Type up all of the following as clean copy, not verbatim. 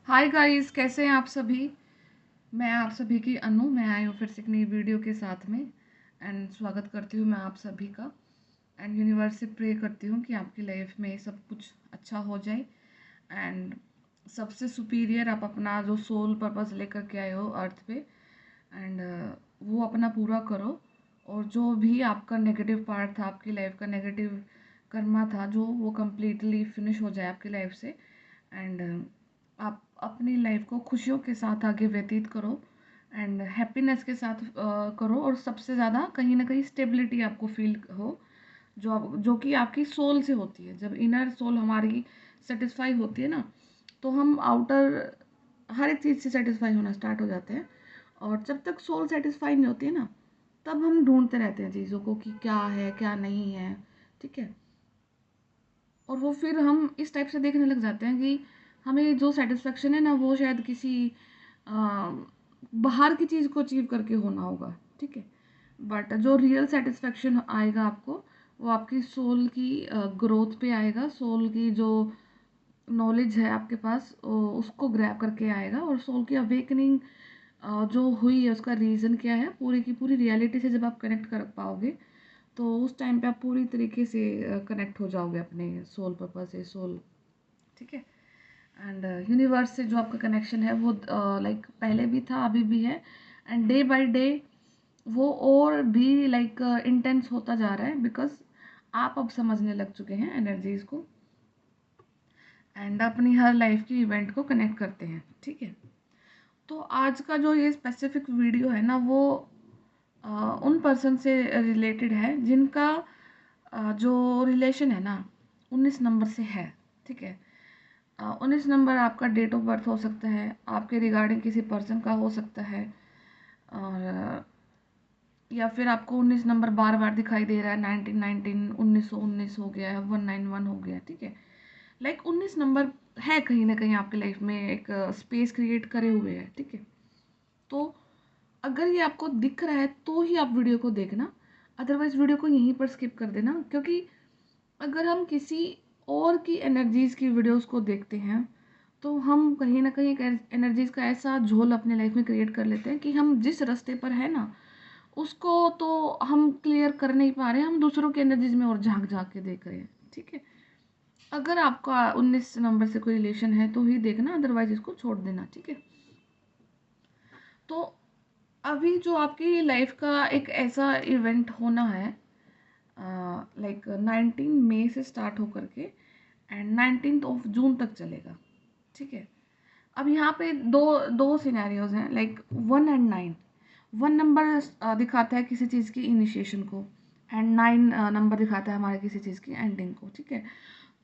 Hi guys, कैसे हैं आप सभी। मैं आप सभी की अनु। मैं आई हूँ फिर से एक नई वीडियो के साथ में। एंड स्वागत करती हूँ मैं आप सभी का। एंड यूनिवर्स से प्रे करती हूँ कि आपकी लाइफ में सब कुछ अच्छा हो जाए। एंड सबसे सुपीरियर आप अपना जो सोल पर्पस लेकर के आए हो अर्थ पे, एंड वो अपना पूरा करो। और जो भी आपका नेगेटिव पार्ट था, आपकी लाइफ का नेगेटिव कर्मा था, जो वो कम्प्लीटली फिनिश हो जाए आपकी लाइफ से। एंड आप अपनी लाइफ को खुशियों के साथ आगे व्यतीत करो एंड हैप्पीनेस के साथ करो। और सबसे ज़्यादा कहीं ना कहीं स्टेबिलिटी आपको फील हो, जो कि आपकी सोल से होती है। जब इनर सोल हमारी सेटिस्फाई होती है ना, तो हम आउटर हर एक चीज़ से सेटिस्फाई होना स्टार्ट हो जाते हैं। और जब तक सोल सेटिस्फाई नहीं होती है ना, तब हम ढूंढते रहते हैं चीज़ों को कि क्या है क्या नहीं है। ठीक है। और वो फिर हम इस टाइप से देखने लग जाते हैं कि हमें जो सेटिस्फेक्शन है ना, वो शायद किसी अ, बाहर की चीज़ को अचीव करके होना होगा। ठीक है। बट जो रियल सेटिस्फेक्शन आएगा आपको, वो आपकी सोल की ग्रोथ पे आएगा। सोल की जो नॉलेज है आपके पास, उसको ग्रैब करके आएगा। और सोल की अवेकनिंग जो हुई है, उसका रीज़न क्या है, पूरी की पूरी रियलिटी से जब आप कनेक्ट कर पाओगे, तो उस टाइम पे आप पूरी तरीके से कनेक्ट हो जाओगे अपने सोल पर्पस से। सोल, ठीक है। एंड यूनिवर्स से जो आपका कनेक्शन है, वो लाइक पहले भी था, अभी भी है। एंड डे बाय डे वो और भी लाइक इंटेंस होता जा रहा है, बिकॉज आप अब समझने लग चुके हैं एनर्जीज को। एंड अपनी हर लाइफ की इवेंट को कनेक्ट करते हैं। ठीक है। तो आज का जो ये स्पेसिफिक वीडियो है ना, वो उन पर्सन से रिलेटेड है जिनका जो रिलेशन है ना 19 नंबर से है। ठीक है। 19 नंबर आपका डेट ऑफ बर्थ हो सकता है, आपके रिगार्डिंग किसी पर्सन का हो सकता है। और या फिर आपको 19 नंबर बार बार दिखाई दे रहा है, 1919, 1919 हो गया है, 191 हो गया है। ठीक है। लाइक 19 नंबर है कहीं ना कहीं आपके लाइफ में, एक स्पेस क्रिएट करे हुए है। ठीक है। तो अगर ये आपको दिख रहा है तो ही आप वीडियो को देखना, अदरवाइज वीडियो को यहीं पर स्किप कर देना। क्योंकि अगर हम किसी और की एनर्जीज की वीडियोस को देखते हैं, तो हम कहीं ना कहीं एक एनर्जीज का ऐसा झोल अपने लाइफ में क्रिएट कर लेते हैं कि हम जिस रास्ते पर है ना, उसको तो हम क्लियर कर नहीं पा रहे हैं, हम दूसरों की एनर्जीज में और झांक झांक के देख रहे हैं। ठीक है। अगर आपका 19 नंबर से कोई रिलेशन है तो ही देखना, अदरवाइज इसको छोड़ देना। ठीक है। तो अभी जो आपकी लाइफ का एक ऐसा इवेंट होना है, लाइक 19 मई से स्टार्ट होकर के एंड 19 ऑफ जून तक चलेगा। ठीक है। अब यहाँ पे दो दो सिनेरियोज हैं, लाइक 1 एंड 9। 1 नंबर दिखाता है किसी चीज़ की इनिशिएशन को, एंड 9 नंबर दिखाता है हमारे किसी चीज़ की एंडिंग को। ठीक है।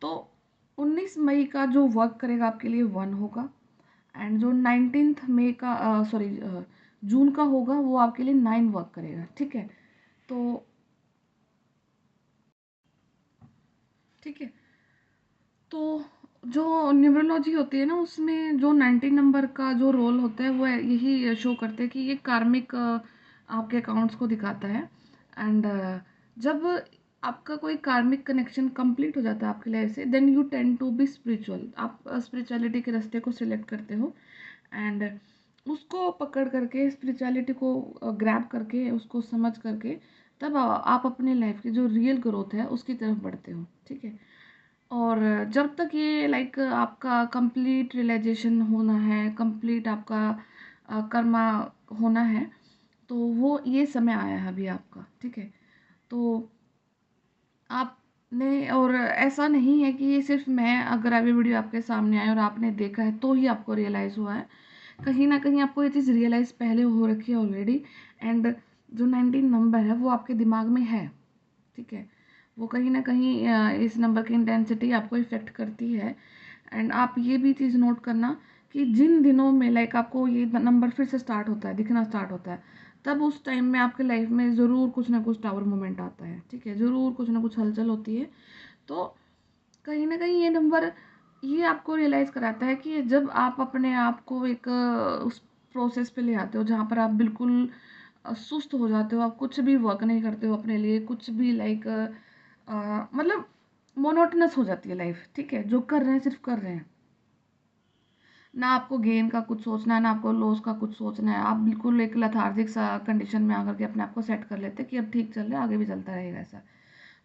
तो 19 मई का जो वर्क करेगा आपके लिए 1 होगा, एंड जो 19 मई का सॉरी जून का होगा, वो आपके लिए 9 वर्क करेगा। ठीक है। तो ठीक है। तो जो न्यूमरोलॉजी होती है ना, उसमें जो 19 नंबर का जो रोल होता है, वो यही शो करते हैं कि ये कार्मिक आपके अकाउंट्स को दिखाता है। एंड जब आपका कोई कार्मिक कनेक्शन कंप्लीट हो जाता है आपकी लाइफ से, then you tend to be spiritual. आप स्पिरिचुअलिटी के रास्ते को सिलेक्ट करते हो। एंड उसको पकड़ करके, स्पिरिचुअलिटी को ग्रैब करके, उसको समझ करके, तब आप अपने लाइफ की जो रियल ग्रोथ है उसकी तरफ बढ़ते हो। ठीक है। और जब तक ये लाइक आपका कंप्लीट रियलाइजेशन होना है, कंप्लीट आपका कर्मा होना है, तो वो ये समय आया है अभी आपका। ठीक है। तो आपने, और ऐसा नहीं है कि ये सिर्फ मैं, अगर अभी वीडियो आपके सामने आए और आपने देखा है तो ही आपको रियलाइज़ हुआ है। कहीं ना कहीं आपको ये चीज़ रियलाइज़ पहले हो रखी है ऑलरेडी। एंड जो 19 नंबर है वो आपके दिमाग में है। ठीक है। वो कहीं ना कहीं इस नंबर की इंटेंसिटी आपको इफ़ेक्ट करती है। एंड आप ये भी चीज़ नोट करना कि जिन दिनों में लाइक आपको ये नंबर फिर से स्टार्ट होता है, दिखना स्टार्ट होता है, तब उस टाइम में आपके लाइफ में ज़रूर कुछ ना कुछ टावर मोमेंट आता है। ठीक है। ज़रूर कुछ ना कुछ हलचल होती है। तो कहीं ना कहीं ये नंबर ये आपको रियलाइज़ कराता है कि जब आप अपने आप को एक उस प्रोसेस पे ले आते हो जहाँ पर आप बिल्कुल सुस्त हो जाते हो, आप कुछ भी वर्क नहीं करते हो अपने लिए, कुछ भी लाइक मतलब मोनोटनस हो जाती है लाइफ। ठीक है। जो कर रहे हैं सिर्फ कर रहे हैं। ना आपको गेन का कुछ सोचना है, ना आपको लॉस का कुछ सोचना है। आप बिल्कुल एक लेथार्जिक सा कंडीशन में आकर के अपने आप को सेट कर लेते हैं कि अब ठीक चल रहा है, आगे भी चलता रहेगा ऐसा।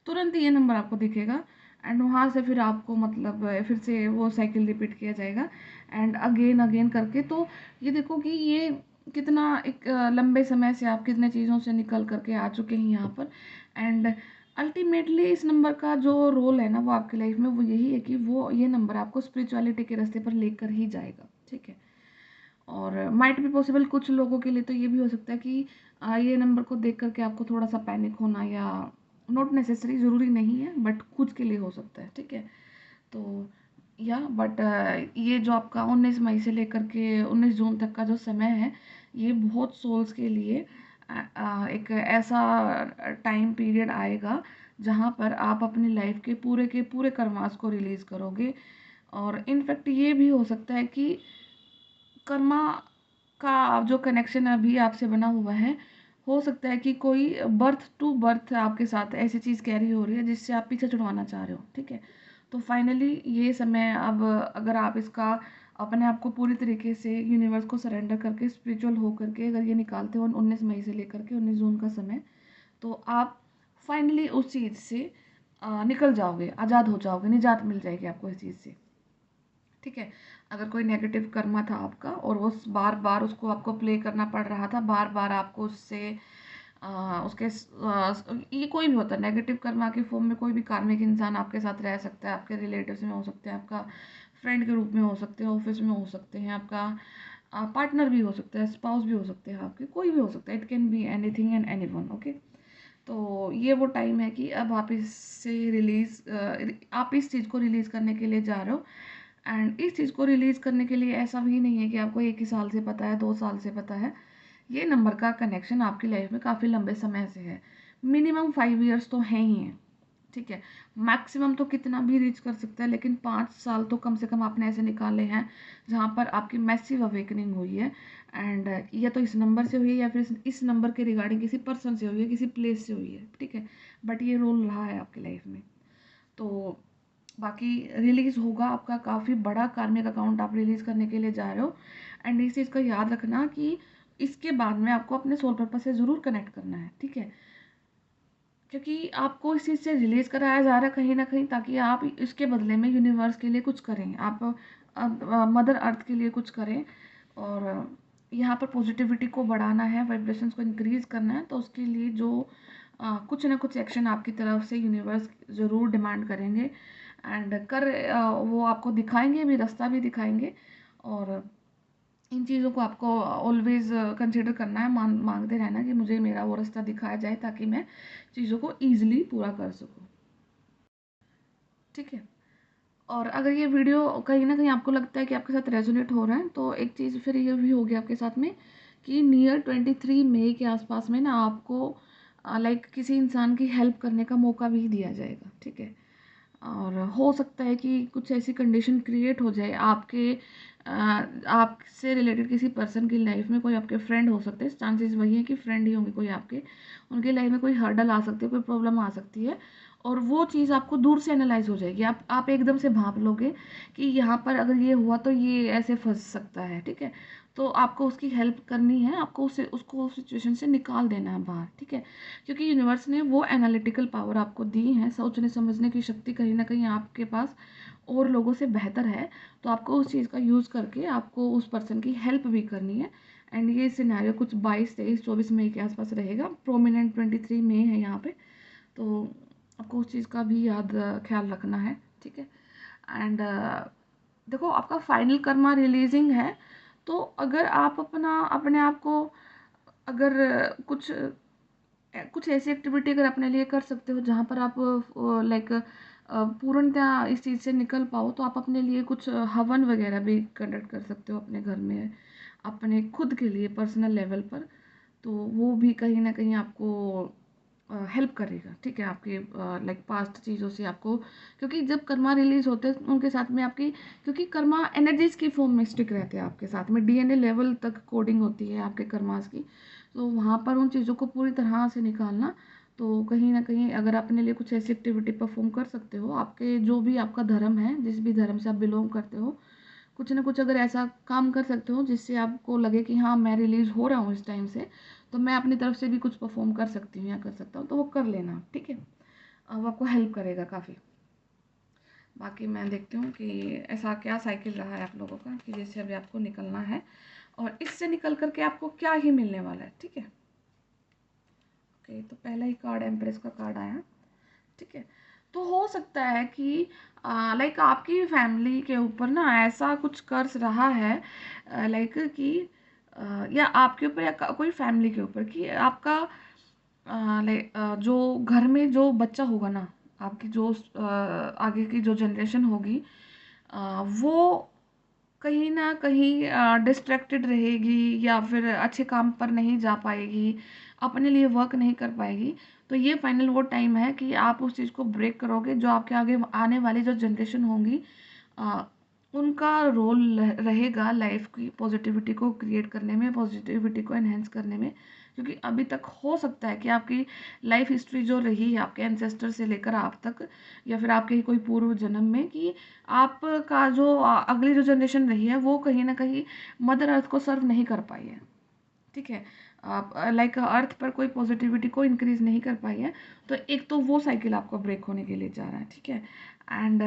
तुरंत ही ये नंबर आपको दिखेगा एंड वहाँ से फिर आपको मतलब फिर से वो साइकिल रिपीट किया जाएगा एंड अगेन अगेन करके। तो ये देखो कि ये कितना एक लंबे समय से आप कितने चीज़ों से निकल करके आ चुके हैं यहाँ पर। एंड अल्टीमेटली इस नंबर का जो रोल है ना वो आपकी लाइफ में वो यही है कि वो ये नंबर आपको स्पिरिचुअलिटी के रास्ते पर लेकर ही जाएगा, ठीक है। और माइट भी पॉसिबल कुछ लोगों के लिए तो ये भी हो सकता है कि ये नंबर को देख करके आपको थोड़ा सा पैनिक होना, या नॉट नेसेसरी, ज़रूरी नहीं है, बट कुछ के लिए हो सकता है, ठीक है। तो या बट ये जो आपका 19 मई से लेकर के 19 जून तक का जो समय है, ये बहुत सोल्स के लिए एक ऐसा टाइम पीरियड आएगा जहाँ पर आप अपनी लाइफ के पूरे कर्मास को रिलीज़ करोगे। और इनफैक्ट ये भी हो सकता है कि कर्मा का जो कनेक्शन अभी आपसे बना हुआ है, हो सकता है कि कोई बर्थ टू बर्थ आपके साथ ऐसी चीज़ कैरी हो रही है जिससे आप पीछे छुड़वाना चाह रहे हो, ठीक है। तो फाइनली ये समय अब अगर आप इसका अपने आप को पूरी तरीके से यूनिवर्स को सरेंडर करके स्पिरिचुअल हो करके अगर ये निकालते हो 19 मई से लेकर के 19 जून का समय, तो आप फाइनली उस चीज़ से निकल जाओगे, आज़ाद हो जाओगे, निजात मिल जाएगी आपको इस चीज़ से, ठीक है। अगर कोई नेगेटिव कर्मा था आपका और वो बार बार उसको आपको प्ले करना पड़ रहा था, बार बार आपको उससे ये कोई भी होता है नेगेटिव कर्मा के फॉर्म में, कोई भी कार्मिक इंसान आपके साथ रह सकता है, आपके रिलेटिव्स में हो सकते हैं, आपका फ्रेंड के रूप में हो सकते हैं, ऑफिस में हो सकते हैं, आपका पार्टनर भी हो सकता है, स्पाउस भी हो सकते हैं, आपके कोई भी हो सकता है, it can be anything and anyone, okay. तो ये वो टाइम है कि अब आप इससे आप इस चीज़ को रिलीज़ करने के लिए जा रहे हो। एंड इस चीज़ को रिलीज़ करने के लिए ऐसा भी नहीं है कि आपको 1 ही साल से पता है, 2 साल से पता है। ये नंबर का कनेक्शन आपकी लाइफ में काफ़ी लंबे समय से है, मिनिमम 5 ईयर्स तो हैं ही हैं, ठीक है। मैक्सिमम तो कितना भी रीच कर सकता है, लेकिन 5 साल तो कम से कम आपने ऐसे निकाले हैं जहाँ पर आपकी मैसिव अवेकनिंग हुई है। एंड या तो इस नंबर से हुई है या फिर इस नंबर के रिगार्डिंग किसी पर्सन से हुई है, किसी प्लेस से हुई है, ठीक है। बट ये रोल रहा है आपकी लाइफ में। तो बाकी रिलीज़ होगा आपका काफ़ी बड़ा कार्मिक अकाउंट आप रिलीज़ करने के लिए जा रहे हो। एंड इस चीज़ का याद रखना कि इसके बाद में आपको अपने सोल पर्पस से ज़रूर कनेक्ट करना है, ठीक है। क्योंकि आपको इस चीज़ से रिलीज़ कराया जा रहा है कहीं न कहीं, ताकि आप इसके बदले में यूनिवर्स के लिए कुछ करें, आप मदर अर्थ के लिए कुछ करें। और यहाँ पर पॉजिटिविटी को बढ़ाना है, वाइब्रेशंस को इंक्रीज़ करना है, तो उसके लिए जो कुछ ना कुछ एक्शन आपकी तरफ से यूनिवर्स ज़रूर डिमांड करेंगे। एंड वो आपको दिखाएंगे भी, रास्ता भी दिखाएंगे। और इन चीज़ों को आपको ऑलवेज कंसिडर करना है, मांगते रहना कि मुझे मेरा वो रास्ता दिखाया जाए ताकि मैं चीज़ों को ईजिली पूरा कर सकूँ, ठीक है। और अगर ये वीडियो कहीं ना कहीं आपको लगता है कि आपके साथ रेजोनेट हो रहा है, तो एक चीज़ फिर ये भी होगी आपके साथ में कि नियर 23 मई के आसपास में ना आपको लाइक किसी इंसान की हेल्प करने का मौका भी दिया जाएगा, ठीक है। और हो सकता है कि कुछ ऐसी कंडीशन क्रिएट हो जाए आपके आपसे रिलेटेड किसी पर्सन की लाइफ में, कोई आपके फ्रेंड हो सकते हैं, चांसेस वही हैं कि फ्रेंड ही होंगे कोई आपके, उनकी लाइफ में कोई हर्डल आ सकती है, कोई प्रॉब्लम आ सकती है। और वो चीज़ आपको दूर से एनालाइज हो जाएगी, आप एकदम से भाप लोगे कि यहाँ पर अगर ये हुआ तो ये ऐसे फंस सकता है, ठीक है। तो आपको उसकी हेल्प करनी है, आपको उसको उस सिचुएशन से निकाल देना है बाहर, ठीक है। क्योंकि यूनिवर्स ने वो एनालिटिकल पावर आपको दी है, सोचने समझने की शक्ति कहीं ना कहीं आपके पास और लोगों से बेहतर है। तो आपको उस चीज़ का यूज़ करके आपको उस पर्सन की हेल्प भी करनी है। एंड ये सिनेरियो कुछ 22, 23, 24 मई के आसपास रहेगा, प्रोमिनेंट 23 मई है यहाँ पे। तो आपको उस चीज़ का भी याद ख्याल रखना है, ठीक है। एंड देखो आपका फाइनल कर्मा रिलीजिंग है। तो अगर आप अपने आप को अगर कुछ ऐसी एक्टिविटी अगर अपने लिए कर सकते हो जहाँ पर आप लाइक पूर्णतः इस चीज़ से निकल पाओ, तो आप अपने लिए कुछ हवन वगैरह भी कंडक्ट कर सकते हो अपने घर में, अपने खुद के लिए पर्सनल लेवल पर। तो वो भी कहीं ना कहीं आपको हेल्प करेगा, ठीक है, आपके लाइक पास्ट चीज़ों से आपको। क्योंकि जब कर्मा रिलीज होते हैं उनके साथ में आपकी, क्योंकि कर्मा एनर्जीज की फॉर्म में स्टिक रहते हैं आपके साथ में, डीएनए लेवल तक कोडिंग होती है आपके कर्मास की। तो वहाँ पर उन चीज़ों को पूरी तरह से निकालना, तो कहीं ना कहीं अगर अपने लिए कुछ ऐसी एक्टिविटी परफॉर्म कर सकते हो, आपके जो भी आपका धर्म है, जिस भी धर्म से आप बिलोंग करते हो, कुछ ना कुछ अगर ऐसा काम कर सकते हो जिससे आपको लगे कि हाँ मैं रिलीज़ हो रहा हूँ इस टाइम से, तो मैं अपनी तरफ से भी कुछ परफॉर्म कर सकती हूँ या कर सकता हूँ, तो वो कर लेना, ठीक है। वो आपको हेल्प करेगा काफ़ी। बाकी मैं देखती हूँ कि ऐसा क्या साइकिल रहा है आप लोगों का, कि जैसे अभी आपको निकलना है और इससे निकल करके आपको क्या ही मिलने वाला है, ठीक है। ओके, तो पहला ही कार्ड एम्प्रेस का कार्ड आया, ठीक है। तो हो सकता है कि लाइक आपकी फैमिली के ऊपर ना ऐसा कुछ कर्ज रहा है, लाइक कि या आपके ऊपर या कोई फैमिली के ऊपर, कि आपका लाइक जो घर में जो बच्चा होगा ना, आपकी जो आगे की जो जनरेशन होगी, वो कहीं ना कहीं डिस्ट्रैक्टेड रहेगी या फिर अच्छे काम पर नहीं जा पाएगी, अपने लिए वर्क नहीं कर पाएगी। तो ये फाइनल वो टाइम है कि आप उस चीज़ को ब्रेक करोगे, जो आपके आगे आने वाली जो जनरेशन होंगी, अ, उनका रोल रहेगा लाइफ की पॉजिटिविटी को क्रिएट करने में, पॉजिटिविटी को एनहेंस करने में। क्योंकि अभी तक हो सकता है कि आपकी लाइफ हिस्ट्री जो रही है आपके एंसेस्टर से लेकर आप तक, या फिर आपके ही कोई पूर्व जन्म में, कि आपका जो अगली जो जनरेशन रही है वो कहीं ना कहीं मदर अर्थ को सर्व नहीं कर पाई है, ठीक है। आप लाइक अर्थ पर कोई पॉजिटिविटी को इंक्रीज नहीं कर पाई है। तो एक तो वो साइकिल आपको ब्रेक होने के लिए जा रहा है, ठीक है। एंड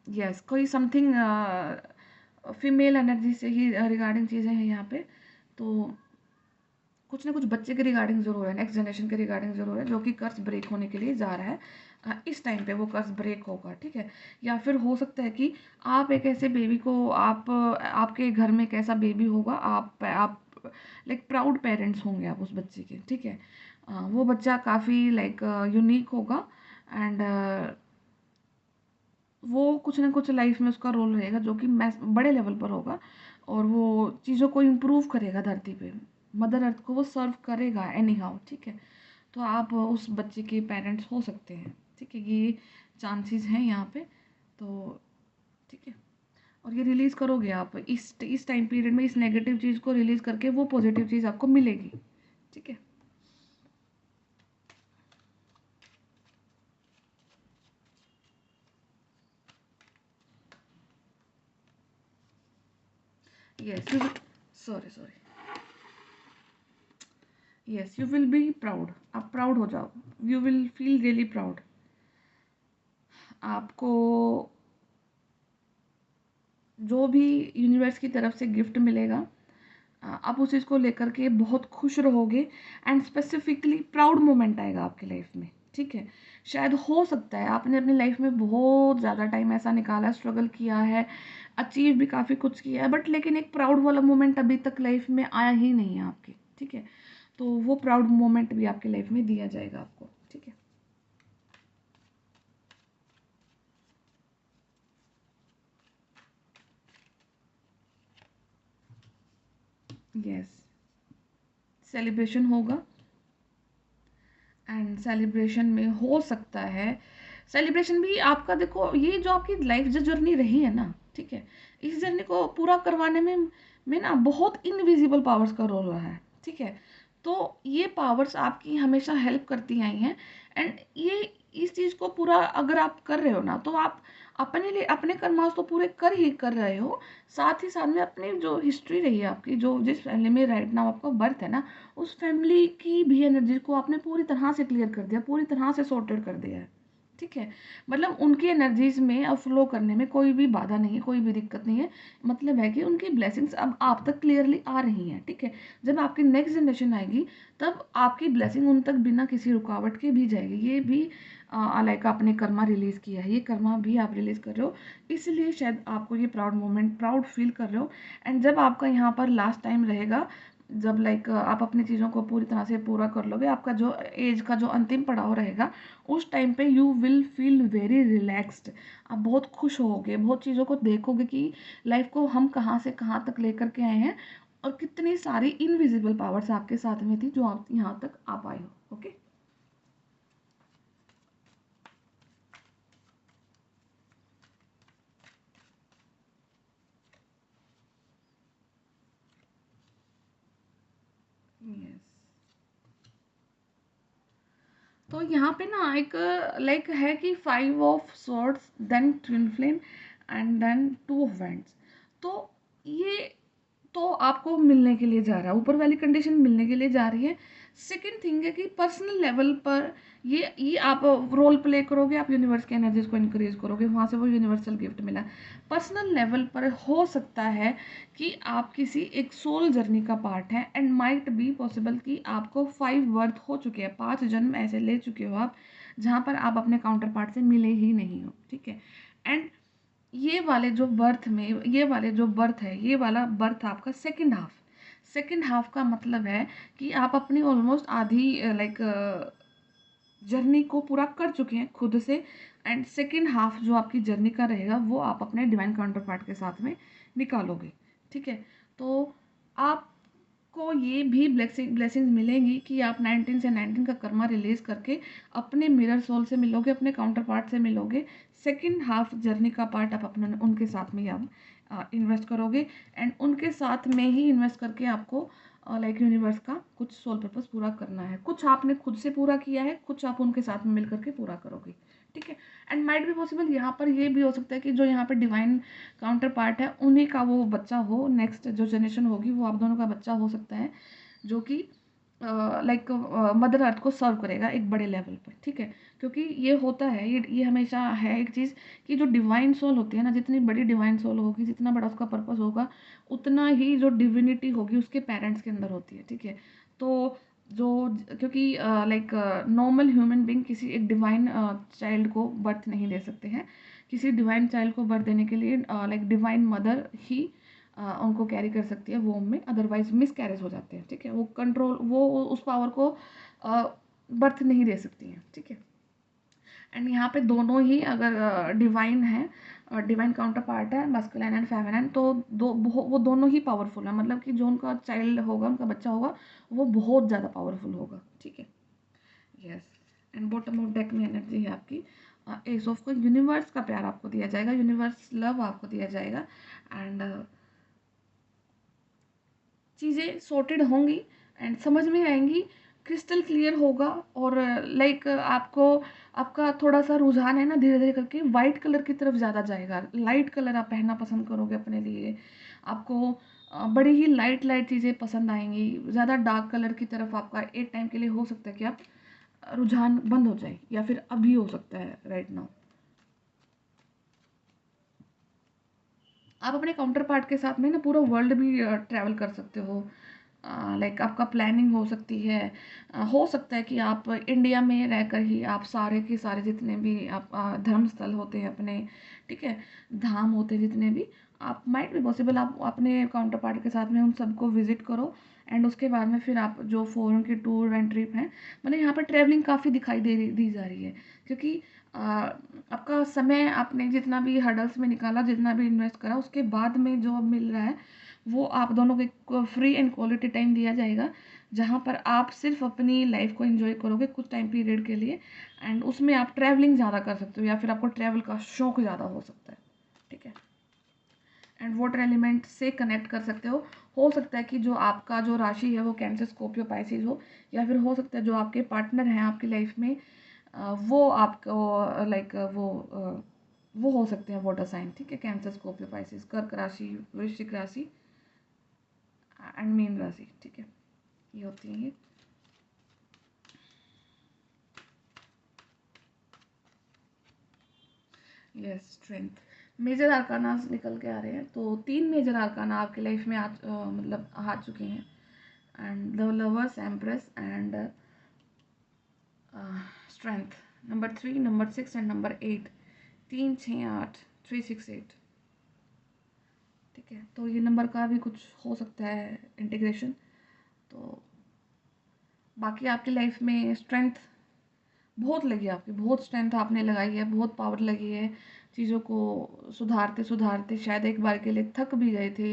यस, कोई समथिंग फीमेल एनर्जी से ही रिगार्डिंग चीज़ें हैं यहाँ पे। तो कुछ ना कुछ बच्चे के रिगार्डिंग ज़रूर है, नेक्स्ट जनरेशन के रिगार्डिंग ज़रूर है, जो कि कर्ज ब्रेक होने के लिए जा रहा है। इस टाइम पे वो कर्ज ब्रेक होगा, ठीक है। या फिर हो सकता है कि आप एक ऐसे बेबी को, आपके घर में एक ऐसा बेबी होगा, आप लाइक प्राउड पेरेंट्स होंगे आप उस बच्चे के, ठीक है। वो बच्चा काफ़ी लाइक यूनिक होगा, एंड वो कुछ ना कुछ लाइफ में उसका रोल रहेगा जो कि मैस बड़े लेवल पर होगा, और वो चीज़ों को इम्प्रूव करेगा धरती पे, मदर अर्थ को वो सर्व करेगा एनी हाउ, ठीक है। तो आप उस बच्चे के पेरेंट्स हो सकते हैं, ठीक है, ये चांसेस हैं यहाँ पे। तो ठीक है, और ये रिलीज़ करोगे आप इस टाइम पीरियड में, इस नेगेटिव चीज़ को रिलीज़ करके वो पॉजिटिव चीज़ आपको मिलेगी, ठीक है। Yes, sorry sorry, yes, you will be proud, आप प्राउड हो जाओ, you will feel really proud. आपको जो भी यूनिवर्स की तरफ से गिफ्ट मिलेगा, आप उस चीज़ को लेकर के बहुत खुश रहोगे, एंड स्पेसिफिकली प्राउड मोमेंट आएगा आपकी लाइफ में, ठीक है। शायद हो सकता है आपने अपनी लाइफ में बहुत ज़्यादा टाइम ऐसा निकाला, स्ट्रगल किया है, अचीव भी काफ़ी कुछ किया है, बट लेकिन एक प्राउड वाला मोमेंट अभी तक लाइफ में आया ही नहीं है आपके, ठीक है। तो वो प्राउड मोमेंट भी आपकी लाइफ में दिया जाएगा आपको, ठीक है। यस, सेलिब्रेशन होगा, एंड सेलिब्रेशन में हो सकता है, सेलिब्रेशन भी आपका, देखो ये जो आपकी लाइफ जो जर्नी रही है ना, ठीक है, इस जर्नी को पूरा करवाने में ना बहुत इनविजिबल पावर्स का रोल रहा है, ठीक है। तो ये पावर्स आपकी हमेशा हेल्प करती आई हैं, एंड ये इस चीज़ को पूरा अगर आप कर रहे हो ना, तो आप अपने लिए अपने कर्मास तो पूरे कर ही कर रहे हो, साथ ही साथ में अपनी जो हिस्ट्री रही है आपकी, जो जिस फैमिली में राइट नाउ आपका बर्थ है ना, उस फैमिली की भी एनर्जी को आपने पूरी तरह से क्लियर कर दिया, पूरी तरह से सॉर्टेड कर दिया है, ठीक है। मतलब उनकी एनर्जीज में अब फ्लो करने में कोई भी बाधा नहीं है, कोई भी दिक्कत नहीं है। मतलब है कि उनकी ब्लेसिंग्स अब आप तक क्लियरली आ रही हैं, ठीक है। जब आपकी नेक्स्ट जनरेशन आएगी, तब आपकी ब्लेसिंग उन तक बिना किसी रुकावट के भी जाएगी। ये भी लाइक आपने कर्मा रिलीज किया है, ये कर्मा भी आप रिलीज कर रहे हो, इसलिए शायद आपको ये प्राउड मोमेंट, प्राउड फील कर रहे हो। एंड जब आपका यहाँ पर लास्ट टाइम रहेगा, जब लाइक आप अपनी चीज़ों को पूरी तरह से पूरा कर लोगे, आपका जो एज का जो अंतिम पड़ाव रहेगा, उस टाइम पे you will feel very relaxed. आप बहुत खुश होगे, बहुत चीज़ों को देखोगे कि लाइफ को हम कहाँ से कहाँ तक लेकर के आए हैं, और कितनी सारी इनविजिबल पावर्स आपके साथ में थी जो आप यहाँ तक आ पाए हो, ओके। यस, तो यहाँ पे ना एक लाइक है कि 5 of swords, then twin flame, and then 2 of wands. तो ये तो आपको मिलने के लिए जा रहा है, ऊपर वाली कंडीशन मिलने के लिए जा रही है। सेकंड थिंग है कि पर्सनल लेवल पर ये आप रोल प्ले करोगे, आप यूनिवर्स की एनर्जीज को इंक्रीज करोगे, वहाँ से वो यूनिवर्सल गिफ्ट मिला। पर्सनल लेवल पर हो सकता है कि आप किसी एक सोल जर्नी का पार्ट है, एंड माइट बी पॉसिबल कि आपको 5 बर्थ हो चुके हैं, 5 जन्म ऐसे ले चुके हो आप जहाँ पर आप अपने काउंटर पार्ट से मिले ही नहीं हो, ठीक है। एंड ये वाले जो बर्थ है, ये वाला बर्थ आपका सेकंड हाफ का मतलब है कि आप अपनी ऑलमोस्ट आधी लाइक जर्नी को पूरा कर चुके हैं खुद से। एंड सेकंड हाफ जो आपकी जर्नी का रहेगा वो आप अपने डिवाइन काउंटर पार्ट के साथ में निकालोगे, ठीक है। तो आपको ये भी ब्लेसिंग्स मिलेंगी कि आप 19 से 19 का कर्मा रिलीज करके अपने मिरर सोल से मिलोगे, अपने काउंटर पार्ट से मिलोगे। सेकंड हाफ जर्नी का पार्ट आप अपने उनके साथ में ही आप इन्वेस्ट करोगे, एंड उनके साथ में ही इन्वेस्ट करके आपको लाइक यूनिवर्स का कुछ सोल पर्पस पूरा करना है। कुछ आपने खुद से पूरा किया है, कुछ आप उनके साथ में मिल करके पूरा करोगे, ठीक है। एंड माइट भी पॉसिबल यहाँ पर ये भी हो सकता है कि जो यहाँ पर डिवाइन काउंटर पार्ट है उन्हीं का वो बच्चा हो, नेक्स्ट जो जनरेशन होगी वो आप दोनों का बच्चा हो सकता है, जो कि लाइक मदर अर्थ को सर्व करेगा एक बड़े लेवल पर, ठीक है। क्योंकि ये होता है, ये हमेशा है एक चीज़ कि जो डिवाइन सोल होती है ना, जितनी बड़ी डिवाइन सोल होगी, जितना बड़ा उसका पर्पस होगा, उतना ही जो डिविनिटी होगी उसके पेरेंट्स के अंदर होती है, ठीक है। तो जो क्योंकि लाइक नॉर्मल ह्यूमन बीइंग किसी एक डिवाइन चाइल्ड को बर्थ नहीं दे सकते हैं। किसी डिवाइन चाइल्ड को बर्थ देने के लिए लाइक डिवाइन मदर ही उनको कैरी कर सकती है वोम में, अदरवाइज मिस कैरेज हो जाते हैं, ठीक है। वो उस पावर को बर्थ नहीं दे सकती हैं, ठीक है। एंड यहाँ पे दोनों ही अगर डिवाइन है, डिवाइन काउंटर पार्ट है मस्कुलिन एंड फेमिनिन, तो वो दोनों ही पावरफुल है, मतलब कि जो उनका चाइल्ड होगा, उनका बच्चा होगा, वो बहुत ज़्यादा पावरफुल होगा, ठीक है। Yes. And bottom of deck में एनर्जी है आपकी एस ऑफ को, यूनिवर्स का प्यार आपको दिया जाएगा, यूनिवर्स लव आपको दिया जाएगा, एंड चीज़ें सॉर्टेड होंगी एंड समझ में आएंगी, क्रिस्टल क्लियर होगा। और लाइक आपको आपका थोड़ा सा रुझान है ना, धीरे धीरे करके वाइट कलर की तरफ ज़्यादा जाएगा, लाइट कलर आप पहनना पसंद करोगे अपने लिए। आपको बड़ी ही लाइट लाइट चीज़ें पसंद आएंगी, ज़्यादा डार्क कलर की तरफ आपका एक टाइम के लिए हो सकता है कि आप रुझान बंद हो जाए, या फिर अभी हो सकता है राइट नाउ। आप अपने काउंटर पार्ट के साथ में ना पूरा वर्ल्ड भी ट्रैवल कर सकते हो, लाइक आपका प्लानिंग हो सकती है। हो सकता है कि आप इंडिया में रहकर ही आप सारे के सारे जितने भी आप धर्म स्थल होते हैं अपने, ठीक है, धाम होते हैं जितने भी, आप माइट भी पॉसिबल आप अपने काउंटर पार्ट के साथ में उन सबको विजिट करो। एंड उसके बाद में फिर आप जो फॉरेन के टूर एंड ट्रिप हैं, मतलब यहाँ पर ट्रैवलिंग काफ़ी दिखाई दी जा रही है, क्योंकि आपका समय आपने जितना भी हर्डल्स में निकाला, जितना भी इन्वेस्ट करा, उसके बाद में जो अब मिल रहा है वो आप दोनों को फ्री एंड क्वालिटी टाइम दिया जाएगा, जहाँ पर आप सिर्फ अपनी लाइफ को एंजॉय करोगे कुछ टाइम पीरियड के लिए। एंड उसमें आप ट्रैवलिंग ज़्यादा कर सकते हो, या फिर आपको ट्रैवल का शौक ज़्यादा हो सकता है, ठीक है। एंड वाटर एलिमेंट से कनेक्ट कर सकते हो सकता है कि जो आपका जो राशि है वो कैंसर स्कॉर्पियो पाइसेस हो, या फिर हो सकता है जो आपके पार्टनर हैं आपकी लाइफ में वो आपको लाइक वो हो सकते हैं वाटर साइन, ठीक है, कैंसर स्कॉर्पियो पाइसेस, कर्क राशि, वृश्चिक राशि एंड मीन राशि, ठीक है, ये होती है ये। यस, स्ट्रेंथ मेजर आर्काना निकल के आ रहे हैं, तो 3 मेजर आर्काना आपकी लाइफ में मतलब आ चुके हैं, and the lovers, empress and strength, number 3, number 6 and number 8, 3 6 8, 3 6 8, ठीक है। तो ये नंबर का भी कुछ हो सकता है इंटीग्रेशन। तो बाकी आपकी लाइफ में स्ट्रेंथ बहुत लगी, आपकी बहुत स्ट्रेंथ आपने लगाई है, बहुत पावर लगी है, चीज़ों को सुधारते सुधारते शायद एक बार के लिए थक भी गए थे।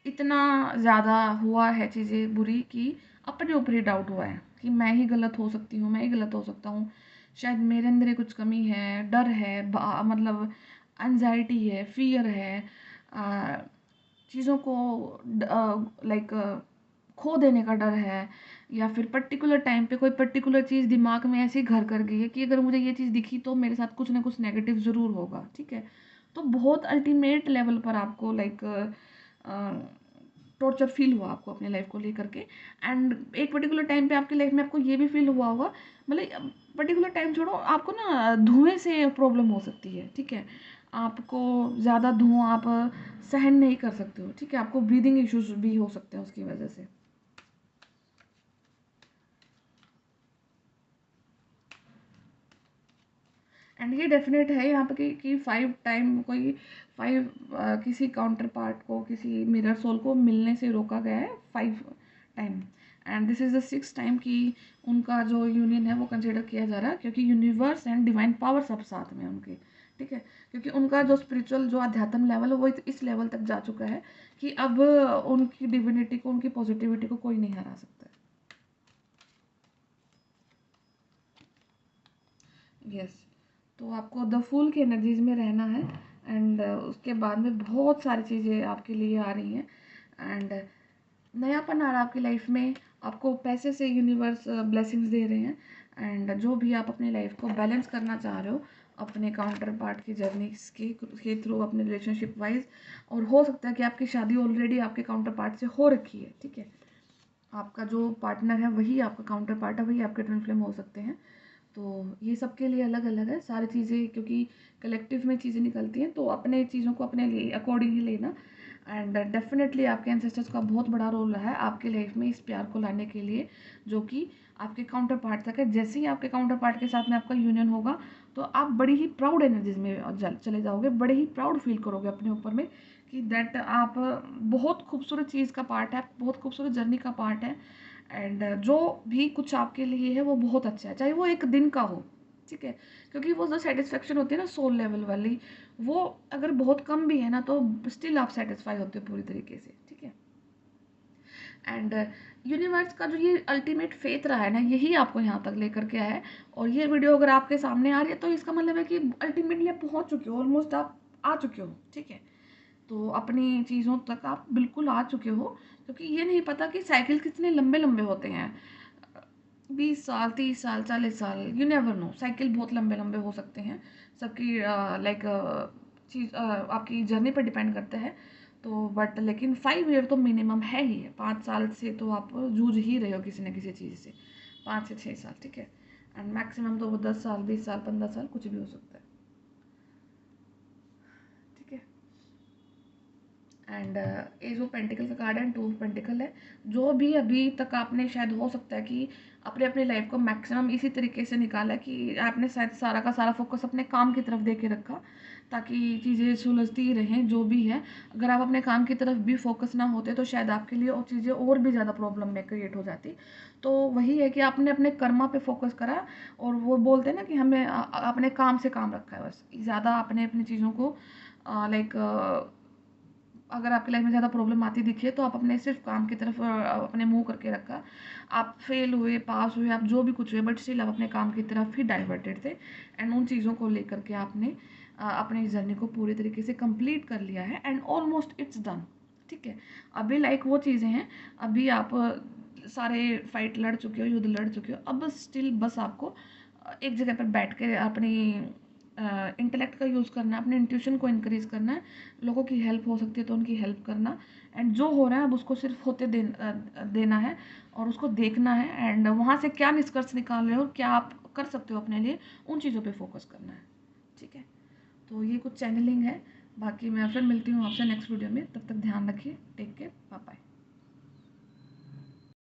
इतना ज़्यादा हुआ है चीज़ें बुरी कि अपने ऊपर ही डाउट हुआ है कि मैं ही गलत हो सकती हूँ, मैं ही गलत हो सकता हूँ, शायद मेरे अंदर ही कुछ कमी है, डर है, मतलब एंजाइटी है, फियर है, चीज़ों को लाइक खो देने का डर है, या फिर पर्टिकुलर टाइम पे कोई पर्टिकुलर चीज़ दिमाग में ऐसे ही घर कर गई है कि अगर मुझे ये चीज़ दिखी तो मेरे साथ कुछ ना कुछ नेगेटिव ज़रूर होगा, ठीक है। तो बहुत अल्टीमेट लेवल पर आपको लाइक टॉर्चर फील हुआ आपको अपने लाइफ को लेकर के। एंड एक पर्टिकुलर टाइम पे आपकी लाइफ में आपको ये भी फील हुआ होगा, मतलब पर्टिकुलर टाइम छोड़ो, आपको ना धुएं से प्रॉब्लम हो सकती है, ठीक है। आपको ज़्यादा धुआं आप सहन नहीं कर सकते हो, ठीक है। आपको ब्रीदिंग इश्यूज भी हो सकते हैं उसकी वजह से। एंड ये डेफिनेट है यहाँ पे कि 5 टाइम कोई 5 किसी काउंटर पार्ट को, किसी मिरर सोल को मिलने से रोका गया है 5 time. And this is the 6th time कि उनका जो यूनियन है वो कंसिडर किया जा रहा है, क्योंकि यूनिवर्स एंड डिवाइन पावर सब साथ में उनके, ठीक है। क्योंकि उनका जो स्पिरिचुअल जो अध्यात्म लेवल है वो इस लेवल तक जा चुका है कि अब उनकी डिविनिटी को, उनकी पॉजिटिविटी को कोई नहीं हरा सकता। यस। तो आपको द फूल की एनर्जीज में रहना है। एंड उसके बाद में बहुत सारी चीज़ें आपके लिए आ रही हैं। एंड नयापन आ रहा है आपकी लाइफ में। आपको पैसे से यूनिवर्स ब्लेसिंग्स दे रहे हैं। एंड जो भी आप अपनी लाइफ को बैलेंस करना चाह रहे हो अपने काउंटर पार्ट की जर्नी के थ्रू, अपने रिलेशनशिप वाइज, और हो सकता है कि आपकी शादी ऑलरेडी आपके काउंटर पार्ट से हो रखी है, ठीक है। आपका जो पार्टनर है वही आपका काउंटर पार्ट है, वही आपके ट्विन फ्लेम हो सकते हैं। तो ये सबके लिए अलग अलग है सारी चीज़ें, क्योंकि कलेक्टिव में चीज़ें निकलती हैं, तो अपने चीज़ों को अपने लिए अकॉर्डिंग ही लेना। एंड डेफिनेटली आपके एंसेस्टर्स का बहुत बड़ा रोल रहा है आपके लाइफ में इस प्यार को लाने के लिए, जो कि आपके काउंटर पार्ट तक है। जैसे ही आपके काउंटर पार्ट के साथ में आपका यूनियन होगा तो आप बड़ी ही प्राउड एनर्जीज में चले जाओगे, बड़े ही प्राउड फील करोगे अपने ऊपर में कि दैट आप बहुत खूबसूरत चीज़ का पार्ट है, बहुत खूबसूरत जर्नी का पार्ट है। एंड जो भी कुछ आपके लिए है वो बहुत अच्छा है, चाहे वो एक दिन का हो, ठीक है। क्योंकि वो जो सेटिस्फेक्शन होती है ना सोल लेवल वाली, वो अगर बहुत कम भी है ना तो स्टिल आप सेटिस्फाई होते हो पूरी तरीके से, ठीक है। एंड यूनिवर्स का जो ये अल्टीमेट फेथ रहा है ना, यही आपको यहाँ तक लेकर के आया है। और ये वीडियो अगर आपके सामने आ रही है तो इसका मतलब है कि अल्टीमेटली आप पहुँच चुके हो, ऑलमोस्ट आप आ चुके हो, ठीक है। तो अपनी चीज़ों तक आप बिल्कुल आ चुके हो, क्योंकि ये नहीं पता कि साइकिल कितने लंबे लंबे होते हैं। 20 साल, 30 साल, 40 साल, यू नेवर नो, साइकिल बहुत लंबे लंबे हो सकते हैं। सबकी लाइक चीज़ आपकी जर्नी पर डिपेंड करता है। तो बट लेकिन 5 ईयर तो मिनिमम है ही है। 5 साल से तो आप जूझ ही रहे हो किसी न किसी चीज़ से, 5 से 6 साल, ठीक है। एंड मैक्सिमम तो वो 10 साल, 20 साल, 15 साल कुछ भी हो सकता है, ठीक है। एंड एज ऑफ पेंटिकल का कार्ड है, 2 ऑफ पेंटिकल है। जो भी अभी तक आपने शायद हो सकता है कि अपने अपनी लाइफ को मैक्सिमम इसी तरीके से निकाला कि आपने शायद सारा का सारा फोकस अपने काम की तरफ दे के रखा, ताकि चीज़ें सुलझती रहें जो भी है। अगर आप अपने काम की तरफ भी फोकस ना होते तो शायद आपके लिए और चीज़ें और भी ज़्यादा प्रॉब्लम में क्रिएट हो जाती। तो वही है कि आपने अपने कर्मा पे फोकस करा, और वो बोलते हैं ना कि हमें अपने काम से काम रखा है, बस ज़्यादा आपने अपनी चीज़ों को लाइक अगर आपकी लाइफ में ज़्यादा प्रॉब्लम आती दिखे तो आप अपने सिर्फ काम की तरफ अपने मुंह करके रखा। आप फेल हुए, पास हुए, आप जो भी कुछ हुए, बट स्टिल आप अपने काम की तरफ ही डाइवर्टेड थे। एंड उन चीज़ों को लेकर के आपने अपनी जर्नी को पूरी तरीके से कंप्लीट कर लिया है। एंड ऑलमोस्ट इट्स डन, ठीक है। अभी लाइक वो चीज़ें हैं, अभी आप सारे फाइट लड़ चुके हो, युद्ध लड़ चुके हो, अब बस स्टिल बस आपको एक जगह पर बैठ के अपनी इंटेलेक्ट का यूज़ करना है, अपने इंट्यूशन को इंक्रीज करना है। लोगों की हेल्प हो सकती है तो उनकी हेल्प करना। एंड जो हो रहा है अब उसको सिर्फ होते देना है, और उसको देखना है। एंड वहाँ से क्या निष्कर्ष निकाल रहे हो और क्या आप कर सकते हो अपने लिए, उन चीज़ों पे फोकस करना है, ठीक है। तो ये कुछ चैनलिंग है। बाकी मैं फिर मिलती हूँ आपसे नेक्स्ट वीडियो में, तब तक ध्यान रखिए, टेक केयर।